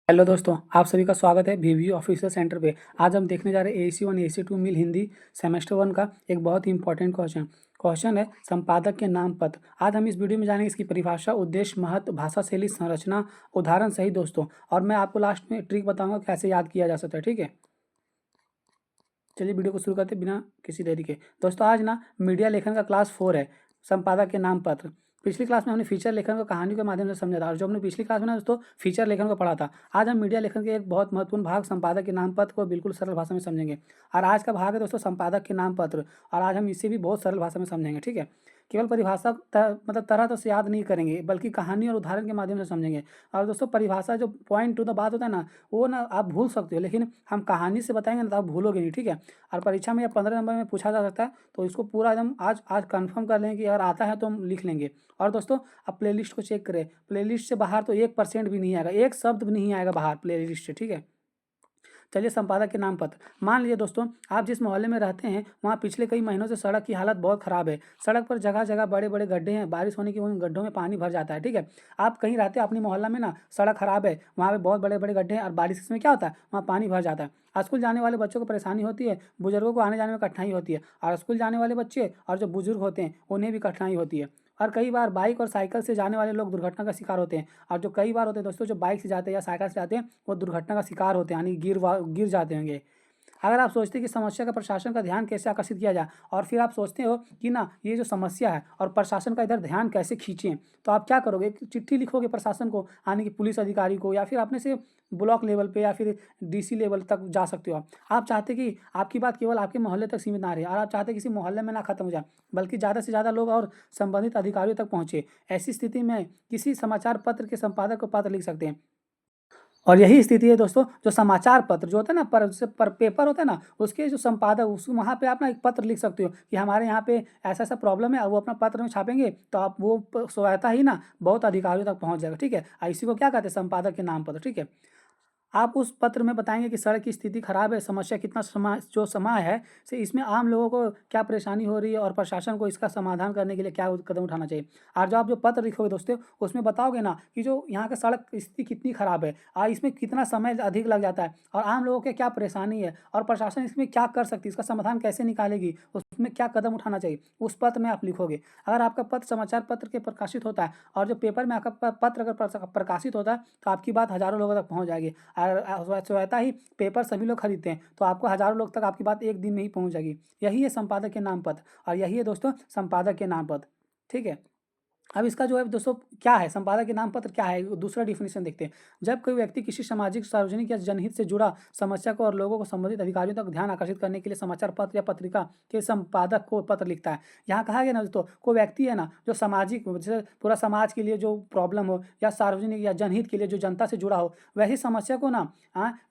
Hello दोस्तों, आप सभी का स्वागत है वीवी ऑफिशियल सेंटर पे। आज हम देखने जा रहे हैं AC1 AC2 मिल हिंदी सेमेस्टर 1 का एक बहुत ही इंपॉर्टेंट क्वेश्चन है संपादक के नाम पत्र। आज हम इस वीडियो में जानेंगे इसकी परिभाषा, उद्देश्य, महत्व, भाषा शैली, संरचना, उदाहरण सही दोस्तों। और मैं आपको लास्ट में ट्रिक बताऊंगा कैसे याद किया जा सकता है। ठीक है, चलिए वीडियो को शुरू करते बिना किसी देरी के। दोस्तों आज ना मीडिया लेखन का क्लास 4 है, संपादक के नाम पत्र। पिछली क्लास में हमने फीचर लेखन को कहानी के माध्यम से समझा था, और जो हमने पिछली क्लास में ना दोस्तों फीचर लेखन को पढ़ा था, आज हम मीडिया लेखन के एक बहुत महत्वपूर्ण भाग संपादक के नाम पत्र को बिल्कुल सरल भाषा में समझेंगे। और आज का भाग है दोस्तों संपादक के नाम पत्र, और आज हम इसे भी बहुत सरल भाषा में समझेंगे। ठीक है, केवल परिभाषा मतलब तरह से याद नहीं करेंगे, बल्कि कहानी और उदाहरण के माध्यम से समझेंगे। और दोस्तों परिभाषा जो पॉइंट टू द बात होता है ना, वो ना आप भूल सकते हो, लेकिन हम कहानी से बताएंगे ना तो आप भूलोगे नहीं। ठीक है, और परीक्षा में या 15 नंबर में पूछा जा सकता है, तो इसको पूरा एकदम आज आज कंफर्म कर लेंगे कि अगर आता है तो हम लिख लेंगे। और दोस्तों आप प्लेलिस्ट को चेक करें, प्लेलिस्ट से बाहर तो 1% भी नहीं आएगा, एक शब्द भी नहीं आएगा बाहर प्लेलिस्ट से। ठीक है, चलिए संपादक के नाम पत्र। मान लीजिए दोस्तों आप जिस मोहल्ले में रहते हैं वहाँ पिछले कई महीनों से सड़क की हालत बहुत ख़राब है। सड़क पर जगह जगह बड़े बड़े गड्ढे हैं, बारिश होने की उन गड्ढों में पानी भर जाता है। ठीक है, आप कहीं रहते हैं अपनी मोहल्ला में ना, सड़क खराब है, वहाँ पे बहुत बड़े बड़े गड्ढे हैं, और बारिश में क्या होता है वहाँ पानी भर जाता है। स्कूल जाने वाले बच्चों को परेशानी होती है, बुजुर्गों को आने जाने में कठिनाई होती है, और स्कूल जाने वाले बच्चे और जो बुजुर्ग होते हैं उन्हें भी कठिनाई होती है। और कई बार बाइक और साइकिल से जाने वाले लोग दुर्घटना का शिकार होते हैं। और जो कई बार होते हैं दोस्तों, जो बाइक से जाते हैं या साइकिल से जाते हैं वो दुर्घटना का शिकार होते हैं, यानी गिर जाते होंगे। अगर आप सोचते हैं कि समस्या का प्रशासन का ध्यान कैसे आकर्षित किया जाए, और फिर आप सोचते हो कि ना ये जो समस्या है और प्रशासन का इधर ध्यान कैसे खींचें, तो आप क्या करोगे? एक चिट्ठी लिखोगे प्रशासन को, यानी कि पुलिस अधिकारी को, या फिर अपने से ब्लॉक लेवल पे या फिर DC लेवल तक जा सकते हो। आप चाहते कि आपकी बात केवल आपके मोहल्ले तक सीमित ना रहे, और आप चाहते किसी मोहल्ले में ना खत्म हो जाए, बल्कि ज़्यादा से ज़्यादा लोग और संबंधित अधिकारियों तक पहुँचे। ऐसी स्थिति में किसी समाचार पत्र के संपादक को पत्र लिख सकते हैं। और यही स्थिति है दोस्तों, जो समाचार पत्र जो होता है ना, पर पेपर होता है ना, उसके जो संपादक उस वहाँ पे आप ना एक पत्र लिख सकते हो कि हमारे यहाँ पे ऐसा ऐसा प्रॉब्लम है, और वो अपना पत्र में छापेंगे, तो आप वो सहायता ही ना बहुत अधिकारियों तक पहुँच जाएगा। ठीक है, इसी को क्या कहते हैं? संपादक के नाम पत्र। ठीक है, आप उस पत्र में बताएंगे कि सड़क की स्थिति खराब है, समस्या कितना समय है से इसमें आम लोगों को क्या परेशानी हो रही है, और प्रशासन को इसका समाधान करने के लिए क्या कदम उठाना चाहिए। और जो आप जो पत्र लिखोगे दोस्तों, उसमें बताओगे ना कि जो यहाँ का सड़क की स्थिति कितनी खराब है, और इसमें कितना समय अधिक लग जाता है, और आम लोगों के क्या परेशानी है, और प्रशासन इसमें क्या कर सकती है, इसका समाधान कैसे निकालेगी, उसमें क्या कदम उठाना चाहिए, उस पत्र में आप लिखोगे। अगर आपका पत्र समाचार पत्र के प्रकाशित होता है, और जो पेपर में आपका पत्र अगर प्रकाशित होता है, तो आपकी बात हजारों लोगों तक पहुँच जाएगी। और स्वतः ही पेपर सभी लोग खरीदते हैं, तो आपको हजारों लोग तक आपकी बात एक दिन में ही पहुंच जाएगी। यही है संपादक के नाम पत्र, और यही है दोस्तों संपादक के नाम पत्र। ठीक है, अब इसका जो है दोस्तों क्या है, संपादक के नाम पत्र क्या है, दूसरा डिफिनेशन देखते हैं। जब कोई व्यक्ति किसी सामाजिक, सार्वजनिक या जनहित से जुड़ा समस्या को और लोगों को संबंधित अधिकारियों तक ध्यान आकर्षित करने के लिए समाचार पत्र या पत्रिका के संपादक को पत्र लिखता है। यहाँ कहा गया ना दोस्तों, कोई व्यक्ति है ना जो सामाजिक, जैसे पूरा समाज के लिए जो प्रॉब्लम हो, या सार्वजनिक या जनहित के लिए जो जनता से जुड़ा हो, वैसी समस्या को ना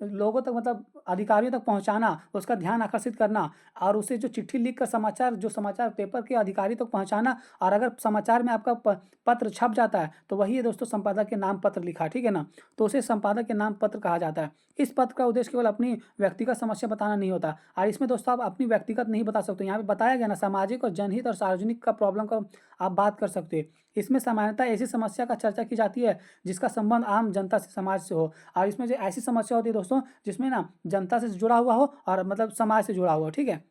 लोगों तक मतलब अधिकारियों तक पहुँचाना, उसका ध्यान आकर्षित करना, और उसे जो चिट्ठी लिख कर समाचार, जो समाचार पेपर के अधिकारी तक पहुँचाना, और अगर समाचार में आपका पत्र छप जाता है, तो वही है दोस्तों संपादक के नाम पत्र लिखा। ठीक है ना, तो उसे संपादक के नाम पत्र कहा जाता है। इस पत्र का उद्देश्य केवल अपनी व्यक्तिगत समस्या बताना नहीं होता, और इसमें दोस्तों आप अपनी व्यक्तिगत नहीं बता सकते। यहाँ पे बताया गया ना, सामाजिक और जनहित और सार्वजनिक का प्रॉब्लम का आप बात कर सकते हैं। इसमें सामान्यतः ऐसी समस्या का चर्चा की जाती है जिसका संबंध आम जनता से, समाज से हो। और इसमें जो ऐसी समस्या होती है दोस्तों जिसमें ना जनता से जुड़ा हुआ हो, और मतलब समाज से जुड़ा हुआ हो। ठीक है,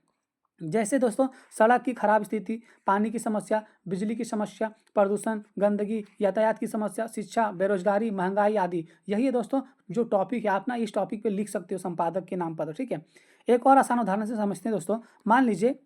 जैसे दोस्तों सड़क की खराब स्थिति, पानी की समस्या, बिजली की समस्या, प्रदूषण, गंदगी, यातायात की समस्या, शिक्षा, बेरोजगारी, महंगाई आदि। यही है दोस्तों जो टॉपिक है, आप ना इस टॉपिक पे लिख सकते हो संपादक के नाम पर। ठीक है, एक और आसान उदाहरण से समझते हैं दोस्तों। मान लीजिए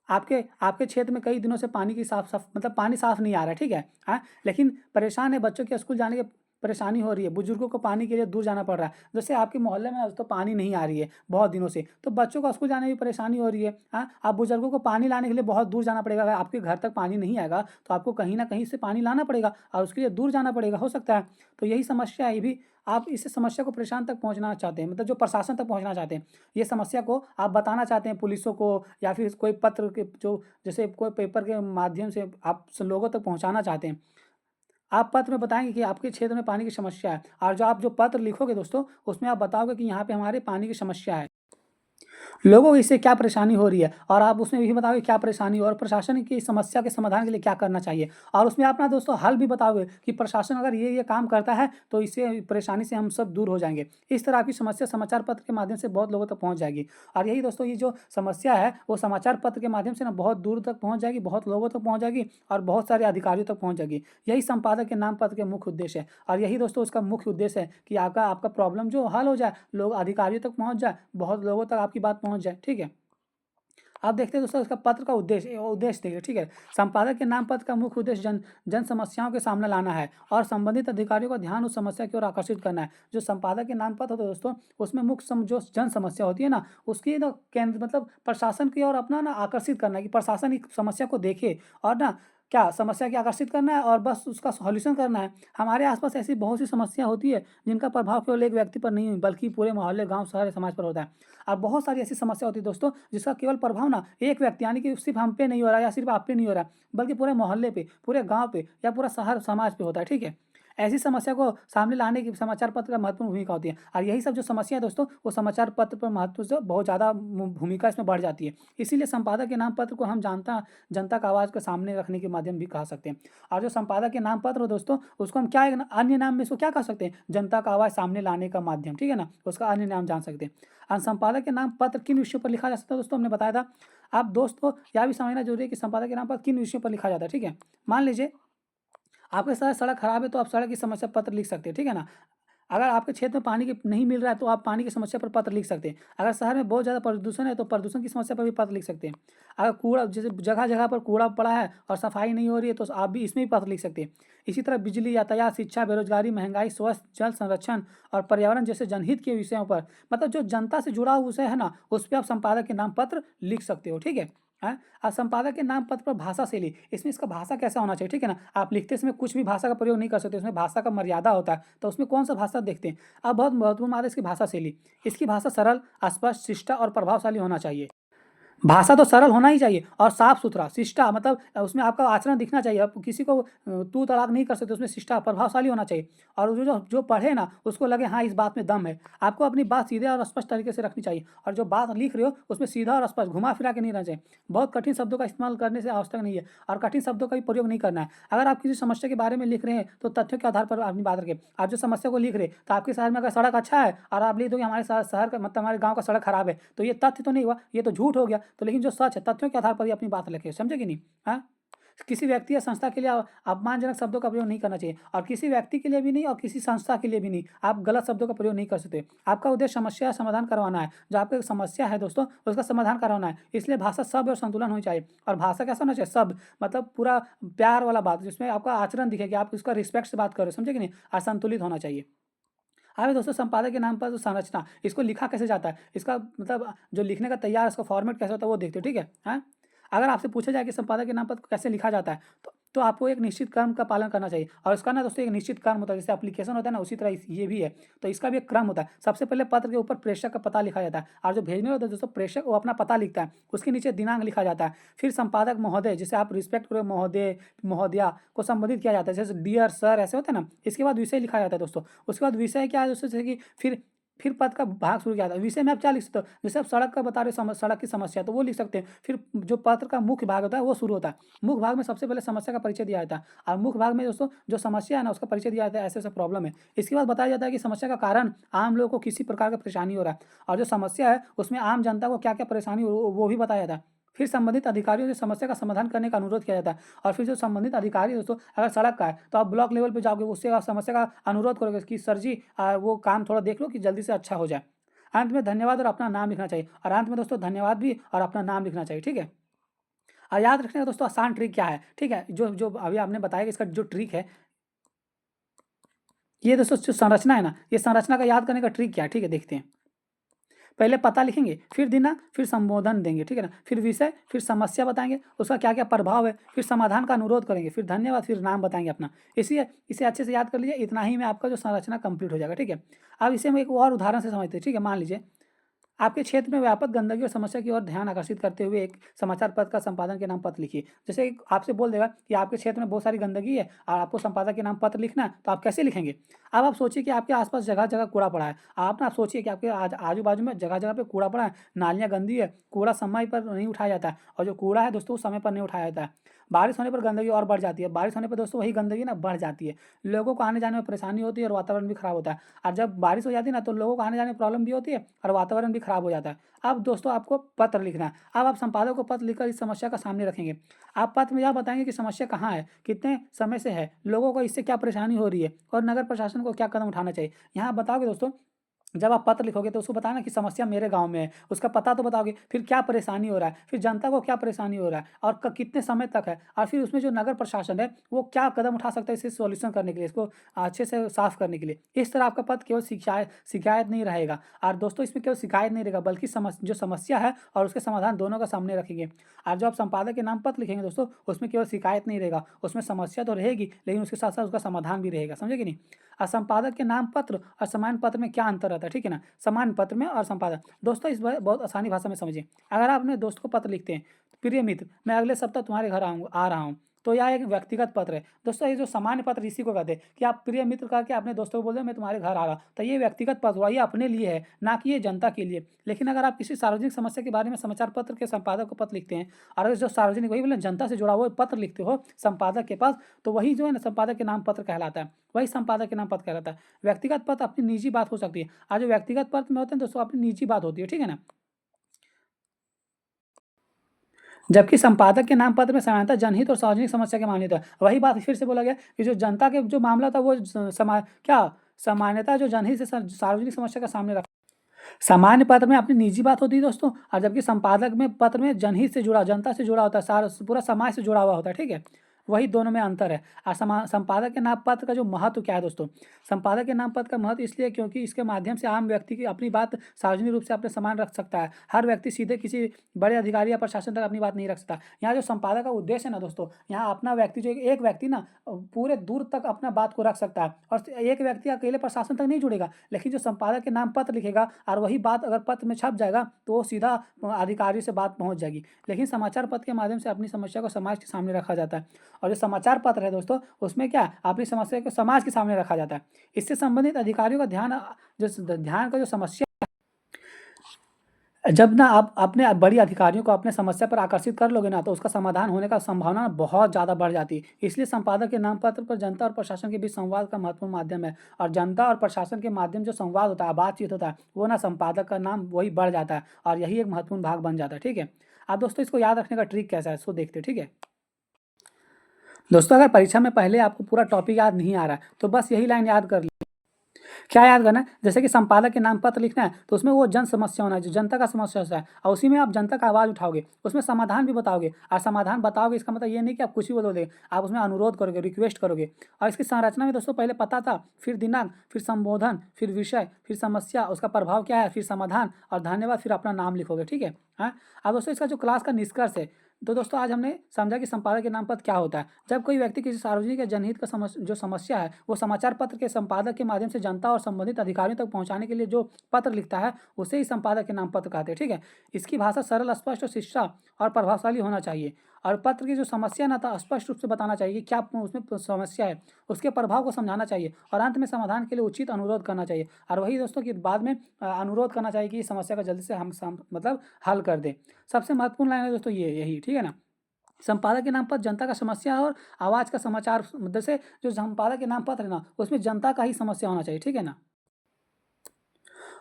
आपके आपके क्षेत्र में कई दिनों से पानी की साफ साफ मतलब पानी साफ नहीं आ रहा है। ठीक है, हाँ, लेकिन परेशान है, बच्चों के स्कूल जाने के परेशानी हो रही है, बुजुर्गों को पानी के लिए दूर जाना पड़ रहा है। जैसे आपके मोहल्ले में तो पानी नहीं आ रही है बहुत दिनों से, तो बच्चों को स्कूल जाने में भी परेशानी हो रही है। हाँ, आप बुजुर्गों को पानी लाने के लिए बहुत दूर जाना पड़ेगा। अगर आपके घर तक पानी नहीं आएगा, तो आपको कहीं ना कहीं से पानी लाना पड़ेगा, और उसके लिए दूर जाना पड़ेगा, हो सकता है। तो यही समस्या है, ये भी आप इस समस्या को परेशान तक पहुंचना चाहते हैं, मतलब जो प्रशासन तक पहुंचना चाहते हैं, ये समस्या को आप बताना चाहते हैं पुलिसों को, या फिर कोई पत्र के जो, जैसे कोई पेपर के माध्यम से आप लोगों तक पहुंचाना चाहते हैं। आप पत्र में बताएंगे कि आपके क्षेत्र में पानी की समस्या है, और जो आप जो पत्र लिखोगे दोस्तों, उसमें आप बताओगे कि यहाँ पे हमारे पानी की समस्या है। लोगों को इससे क्या परेशानी हो रही है और आप उसमें भी बताओगे क्या परेशानी हो और प्रशासन की समस्या के समाधान के लिए क्या करना चाहिए, और उसमें आप ना दोस्तों हल भी बताओगे कि प्रशासन अगर ये काम करता है तो इससे परेशानी से हम सब दूर हो जाएंगे। इस तरह की समस्या समाचार पत्र के माध्यम से बहुत लोगों तक पहुंच जाएगी। और यही दोस्तों ये जो समस्या है वो समाचार पत्र के माध्यम से ना बहुत दूर तक पहुंच जाएगी, बहुत लोगों तक पहुंच जाएगी और बहुत सारे अधिकारियों तक पहुंच जाएगी। यही संपादक के नाम पत्र के मुख्य उद्देश्य है और यही दोस्तों उसका मुख्य उद्देश्य है कि आपका आपका प्रॉब्लम जो हल हो जाए, लोग अधिकारियों तक पहुंच जाए, बहुत लोगों तक आपकी बात पहुंच जाए। ठीक है, आप देखते हैं दोस्तों इसका पत्र का उद्देश्य देखिए। ठीक है, संपादक के नाम पत्र का मुख्य उद्देश्य जन समस्याओं के सामने लाना है और संबंधित अधिकारियों का ध्यान उस समस्या की ओर आकर्षित करना है। जो संपादक के नाम पत्र होता है दोस्तों, उसमें मुख्य जो जन समस्या होती है ना, उसकी ना केंद्र मतलब प्रशासन की ओर अपना ना आकर्षित करना है कि प्रशासन इस समस्या को देखे और ना क्या समस्या की आकर्षित करना है और बस उसका सॉल्यूशन करना है। हमारे आसपास ऐसी बहुत सी समस्या होती है जिनका प्रभाव केवल एक व्यक्ति पर नहीं बल्कि पूरे मोहल्ले, गांव, शहर, समाज पर होता है। और बहुत सारी ऐसी समस्या होती है दोस्तों जिसका केवल प्रभाव ना एक व्यक्ति यानी कि सिर्फ हम पे नहीं हो रहा या सिर्फ आप पे नहीं हो रहा, बल्कि पूरे मोहल्ले पे, पूरे गांव पे या पूरा शहर समाज पे होता है। ठीक है, ऐसी समस्या को सामने लाने की समाचार पत्र का महत्वपूर्ण भूमिका होती है और यही सब जो समस्या है दोस्तों वो समाचार पत्र पर महत्व से बहुत ज़्यादा भूमिका इसमें बढ़ जाती है। इसीलिए संपादक के नाम पत्र को हम जनता का आवाज़ के सामने रखने के माध्यम भी कह सकते हैं। और जो संपादक के नाम पत्र हो दोस्तों उसको हम क्या एक अन्य नाम में इसको क्या कह सकते हैं, जनता का आवाज़ सामने लाने का माध्यम। ठीक है ना, उसका अन्य नाम जान सकते हैं। और संपादक के नाम पत्र किन विषयों पर लिखा जा सकता है दोस्तों, हमने बताया था। आप दोस्तों यह भी समझना जरूरी है कि संपादक के नाम पत्र किन विषयों पर लिखा जाता है। ठीक है, मान लीजिए आपके शहर सड़क खराब है तो आप सड़क की समस्या पत्र लिख सकते हैं। ठीक है ना, अगर आपके क्षेत्र में पानी की नहीं मिल रहा है तो आप पानी की समस्या पर पत्र लिख सकते हैं। अगर शहर में बहुत ज़्यादा प्रदूषण है तो प्रदूषण की समस्या पर भी पत्र लिख सकते हैं। अगर कूड़ा जैसे जगह जगह पर कूड़ा पड़ा है और सफाई नहीं हो रही है तो आप भी इसमें भी पत्र लिख सकते हैं। इसी तरह बिजली, यातायात, शिक्षा, बेरोजगारी, महंगाई, स्वास्थ्य, जल संरक्षण और पर्यावरण जैसे जनहित के विषयों पर, मतलब जो जनता से जुड़ा हुआ विषय है ना, उस पर आप संपादक के नाम पत्र लिख सकते हो। ठीक है, हाँ। और संपादक के नाम पत्र पर भाषा शैली, इसमें इसका भाषा कैसा होना चाहिए। ठीक है ना, आप लिखते समय कुछ भी भाषा का प्रयोग नहीं कर सकते, उसमें भाषा का मर्यादा होता है। तो उसमें कौन सा भाषा देखते हैं, अब बहुत महत्वपूर्ण बात है इसकी भाषा शैली। इसकी भाषा सरल, स्पष्ट, शिष्ट और प्रभावशाली होना चाहिए। भाषा तो सरल होना ही चाहिए और साफ सुथरा शिष्टा, मतलब उसमें आपका आचरण दिखना चाहिए। आप किसी को तू तड़ाक नहीं कर सकते, उसमें शिष्टा प्रभावशाली होना चाहिए। और जो जो जो पढ़े ना उसको लगे हाँ इस बात में दम है। आपको अपनी बात सीधे और स्पष्ट तरीके से रखनी चाहिए और जो बात लिख रहे हो उसमें सीधा और स्पष्ट, घुमा फिरा के नहीं रहना चाहिए। बहुत कठिन शब्दों का इस्तेमाल करने से आवश्यक नहीं है और कठिन शब्दों का भी प्रयोग नहीं करना है। अगर आप किसी समस्या के बारे में लिख रहे हैं तो तथ्यों के आधार पर अपनी बात रखें। आप जो समस्या को लिख रहे तो आपके शहर में अगर सड़क अच्छा है और आप लिख दो कि हमारे शहर का मतलब हमारे गाँव का सड़क खराब है, तो ये तथ्य तो नहीं हुआ, ये तो झूठ हो गया। तो लेकिन जो सच है तथ्यों के आधार पर ही अपनी बात रखें, समझे कि नहीं। हाँ, किसी व्यक्ति या संस्था के लिए अपमानजनक शब्दों का प्रयोग नहीं करना चाहिए और किसी व्यक्ति के लिए भी नहीं और किसी संस्था के लिए भी नहीं, आप गलत शब्दों का प्रयोग नहीं कर सकते। आपका उद्देश्य समस्या समाधान करवाना है। जो आपकी समस्या है दोस्तों उसका समाधान करवाना है, इसलिए भाषा शब्द और संतुलन होनी चाहिए। और भाषा कैसा होना चाहिए, शब्द मतलब पूरा प्यार वाला बात जिसमें आपका आचरण दिखे कि आप उसका रिस्पेक्ट से बात करो, समझे कि नहीं, और संतुलित होना चाहिए। आगे दोस्तों संपादक के नाम पर जो संरचना, इसको लिखा कैसे जाता है, इसका मतलब जो लिखने का तैयार इसका फॉर्मेट कैसे होता है वो देखते हो। ठीक है, हाँ। अगर आपसे पूछा जाए कि संपादक के नाम पर कैसे लिखा जाता है तो आपको एक निश्चित क्रम का पालन करना चाहिए और इसका ना दोस्तों एक निश्चित क्रम होता है। जैसे एप्लीकेशन होता है ना उसी तरह ये भी है, तो इसका भी एक क्रम होता है। सबसे पहले पत्र के ऊपर प्रेषक का पता लिखा जाता है और जो भेजने होता है दोस्तों प्रेषक वो अपना पता लिखता है, उसके नीचे दिनांक लिखा जाता है। फिर संपादक महोदय, जिसे आप रिस्पेक्ट करो महोदय महोदया को संबोधित किया जाता है, जैसे डियर सर ऐसे होते हैं ना। इसके बाद विषय लिखा जाता है दोस्तों। उसके बाद विषय क्या है दोस्तों, जैसे कि फिर पद का भाग शुरू किया जाता है। विषय में आप क्या लिख सकते हो, जैसे आप सड़क का बता रहे हो, सड़क की समस्या, तो वो लिख सकते हैं। फिर जो पत्र का मुख्य भाग होता है वो शुरू होता है। मुख्य भाग में सबसे पहले समस्या का परिचय दिया जाता है और मुख्य भाग में दोस्तों जो समस्या है ना उसका परिचय दिया जाता है, ऐसे ऐसे प्रॉब्लम है। इसके बाद बताया जाता है कि समस्या का कारण, आम लोगों को किसी प्रकार का परेशानी हो रहा है और जो समस्या है उसमें आम जनता को क्या क्या परेशानी हो वो भी बताया जाता है। फिर संबंधित अधिकारियों से समस्या का समाधान करने का अनुरोध किया जाता है और फिर जो संबंधित अधिकारी दोस्तों, अगर सड़क का है तो आप ब्लॉक लेवल पे जाओगे, उससे आप समस्या का अनुरोध करोगे कि सर जी वो काम थोड़ा देख लो कि जल्दी से अच्छा हो जाए। अंत में धन्यवाद और अपना नाम लिखना चाहिए और अंत में दोस्तों धन्यवाद भी और अपना नाम लिखना चाहिए। ठीक है, और याद रखने का दोस्तों आसान ट्रिक क्या है। ठीक है, जो जो अभी आपने बताया कि इसका जो ट्रिक है, ये दोस्तों जो संरचना है ना, ये संरचना का याद करने का ट्रिक क्या है। ठीक है, देखते हैं। पहले पता लिखेंगे, फिर दिनांक, फिर संबोधन देंगे। ठीक है ना, फिर विषय, फिर समस्या बताएंगे उसका क्या क्या प्रभाव है, फिर समाधान का अनुरोध करेंगे, फिर धन्यवाद, फिर नाम बताएंगे अपना। इसे अच्छे से याद कर लीजिए, इतना ही में आपका जो संरचना कंप्लीट हो जाएगा। ठीक है, अब इसे हम एक और उदाहरण से समझते हैं। ठीक है, मान लीजिए आपके क्षेत्र में व्यापक गंदगी और समस्या की ओर ध्यान आकर्षित करते हुए एक समाचार पत्र का संपादन के नाम पत्र लिखिए। जैसे एक आपसे बोल देगा कि आपके क्षेत्र में बहुत सारी गंदगी है और आपको संपादक के नाम पत्र लिखना है, तो आप कैसे लिखेंगे? अब आप सोचिए कि आपके आसपास जगह-जगह कूड़ा पड़ा है। आप सोचिए कि आपके आजू-बाजू में जगह-जगह पे कूड़ा पड़ा है, नालियाँ गंदी है, कूड़ा समय पर नहीं उठाया जाता है और जो कूड़ा है दोस्तों वो समय पर नहीं उठाया जाता है। बारिश होने पर गंदगी और बढ़ जाती है, बारिश होने पर दोस्तों वही गंदगी ना बढ़ जाती है। लोगों को आने-जाने में परेशानी होती है और वातावरण भी खराब होता है। और जब बारिश हो जाती है ना तो लोगों को आने-जाने में प्रॉब्लम भी होती है और वातावरण भी खराब हो जाता है। अब दोस्तों आपको पत्र लिखना है। अब आप संपादक को पत्र लिखकर इस समस्या का सामने रखेंगे। आप पत्र में यह बताएँगे कि समस्या कहाँ है, कितने समय से है, लोगों को इससे क्या परेशानी हो रही है और नगर प्रशासन को क्या कदम उठाना चाहिए। यहाँ आप बताओगे दोस्तों, जब आप पत्र लिखोगे तो उसको बताना कि समस्या मेरे गाँव में है, उसका पता तो बताओगे, फिर क्या परेशानी हो रहा है, फिर जनता को क्या परेशानी हो रहा है और कितने समय तक है और फिर उसमें जो नगर प्रशासन है वो क्या कदम उठा सकता है इसे सॉल्यूशन करने के लिए, इसको अच्छे से साफ करने के लिए। इस तरह आपका पत्र केवल शिकायत नहीं रहेगा और दोस्तों इसमें केवल शिकायत नहीं रहेगा बल्कि जो समस्या है और उसके समाधान दोनों का सामने रखेंगे। और जो आप संपादक के नाम पत्र लिखेंगे दोस्तों, उसमें केवल शिकायत नहीं रहेगा, उसमें समस्या तो रहेगी लेकिन उसके साथ साथ उसका समाधान भी रहेगा, समझे कि नहीं। और संपादक के नाम पत्र और सामान्य पत्र में क्या अंतर रहता है, ठीक है ना। सामान्य पत्र में और संपादक, दोस्तों इस बहुत आसानी भाषा में समझिए। अगर आप अपने दोस्त को पत्र लिखते हैं, प्रिय मित्र मैं अगले सप्ताह तुम्हारे घर आ रहा हूँ, तो यह एक व्यक्तिगत पत्र है। दोस्तों ये जो सामान्य पत्र इसी को कहते हैं कि आप प्रिय मित्र करके अपने दोस्तों को बोल रहे हो मैं तुम्हारे घर आ रहा हूँ, तो ये व्यक्तिगत पत्र हुआ, ये अपने लिए है, ना कि ये जनता के लिए। लेकिन अगर आप किसी सार्वजनिक समस्या के बारे में समाचार पत्र के संपादक को पत्र लिखते हैं और अगर जो सार्वजनिक वही बोले जनता से जुड़ा हुआ पत्र लिखते हो संपादक के पास, तो वही जो है ना संपादक के नाम पत्र कहलाता है, वही संपादक के नाम पत्र कहलाता है। व्यक्तिगत पत्र अपनी निजी बात हो सकती है और जो व्यक्तिगत पत्र में होते हैं दोस्तों अपनी निजी बात होती है, ठीक है ना। जबकि संपादक के नाम पत्र में सामान्यतः जनहित और सार्वजनिक समस्या के मामले होता है। वही बात फिर से बोला गया कि जो जनता के जो मामला था वो सामान्यतः जो जनहित से सार्वजनिक समस्या का सामने रखा। सामान्य पत्र में अपनी निजी बात होती है दोस्तों और जबकि संपादक में पत्र में जनहित से जुड़ा, जनता से जुड़ा होता है, सारा पूरा समाज से जुड़ा हुआ होता है, ठीक है। वही दोनों में अंतर है। और संपादक के नाम पत्र का जो महत्व क्या है दोस्तों, संपादक के नाम पत्र का महत्व इसलिए क्योंकि इसके माध्यम से आम व्यक्ति की अपनी बात सार्वजनिक रूप से अपने समान रख सकता है। हर व्यक्ति सीधे किसी बड़े अधिकारी या प्रशासन तक अपनी बात नहीं रख सकता। यहाँ जो संपादक का उद्देश्य है ना दोस्तों, यहाँ अपना व्यक्ति जो एक व्यक्ति ना पूरे दूर तक अपना बात को रख सकता है और एक व्यक्ति अकेले प्रशासन तक नहीं जुड़ेगा। लेकिन जो संपादक के नाम पत्र लिखेगा और वही बात अगर पत्र में छप जाएगा तो वो सीधा अधिकारी से बात पहुंच जाएगी। लेकिन समाचार पत्र के माध्यम से अपनी समस्या को समाज के सामने रखा जाता है और जो समाचार पत्र है दोस्तों उसमें क्या अपनी समस्या को समाज के सामने रखा जाता है। इससे संबंधित अधिकारियों का ध्यान का जो समस्या, जब ना आप अपने बड़ी अधिकारियों को अपने समस्या पर आकर्षित कर लोगे ना तो उसका समाधान होने का संभावना बहुत ज़्यादा बढ़ जाती है। इसलिए संपादक के नाम पत्र पर जनता और प्रशासन के बीच संवाद का महत्वपूर्ण माध्यम है और जनता और प्रशासन के माध्यम जो संवाद होता है, बातचीत होता है, वो ना संपादक का नाम वही बढ़ जाता है और यही एक महत्वपूर्ण भाग बन जाता है, ठीक है। अब दोस्तों इसको याद रखने का ट्रिक कैसा है इसको देखते हैं, ठीक है। दोस्तों अगर परीक्षा में पहले आपको पूरा टॉपिक याद नहीं आ रहा है तो बस यही लाइन याद कर ली। क्या याद करना है, जैसे कि संपादक के नाम पत्र लिखना है तो उसमें वो जन समस्या होना है, जो जनता का समस्या होता है और उसी में आप जनता का आवाज़ उठाओगे, उसमें समाधान भी बताओगे और समाधान बताओगे इसका मतलब ये नहीं कि आप कुछ भी बोलोगे, आप उसमें अनुरोध करोगे, रिक्वेस्ट करोगे। और इसकी संरचना में दोस्तों पहले पता था, फिर दिनांक, फिर संबोधन, फिर विषय, फिर समस्या, उसका प्रभाव क्या है, फिर समाधान और धन्यवाद, फिर अपना नाम लिखोगे, ठीक है। हाँ, अब दोस्तों इसका जो क्लास का निष्कर्ष है, तो दोस्तों आज हमने समझा कि संपादक के नाम पत्र क्या होता है। जब कोई व्यक्ति किसी सार्वजनिक या जनहित का जो समस्या है वो समाचार पत्र के संपादक के माध्यम से जनता और संबंधित अधिकारियों तक पहुंचाने के लिए जो पत्र लिखता है उसे ही संपादक के नाम पत्र कहते हैं, ठीक है। इसकी भाषा सरल, स्पष्ट और शिक्षा और प्रभावशाली होना चाहिए और पत्र की जो समस्या ना था स्पष्ट रूप से बताना चाहिए कि क्या उसमें समस्या है, उसके प्रभाव को समझाना चाहिए और अंत में समाधान के लिए उचित अनुरोध करना चाहिए। और वही दोस्तों कि बाद में अनुरोध करना चाहिए कि इस समस्या का जल्दी से मतलब हल कर दे। सबसे महत्वपूर्ण लाइन है दोस्तों ये यही, ठीक है ना। संपादक के नाम पर जनता का समस्या और आवाज़ का समाचार, जैसे जो संपादक के नाम पत्र है ना उसमें जनता का ही समस्या होना चाहिए, ठीक है ना।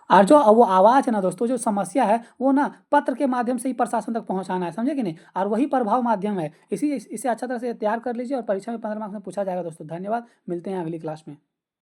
और जो वो आवाज़ है ना दोस्तों, जो समस्या है वो ना पत्र के माध्यम से ही प्रशासन तक पहुंचाना है, समझे कि नहीं। और वही प्रभाव माध्यम है, इसे अच्छा तरह से तैयार कर लीजिए और परीक्षा में 15 मार्क्स में पूछा जाएगा दोस्तों। धन्यवाद, मिलते हैं अगली क्लास में।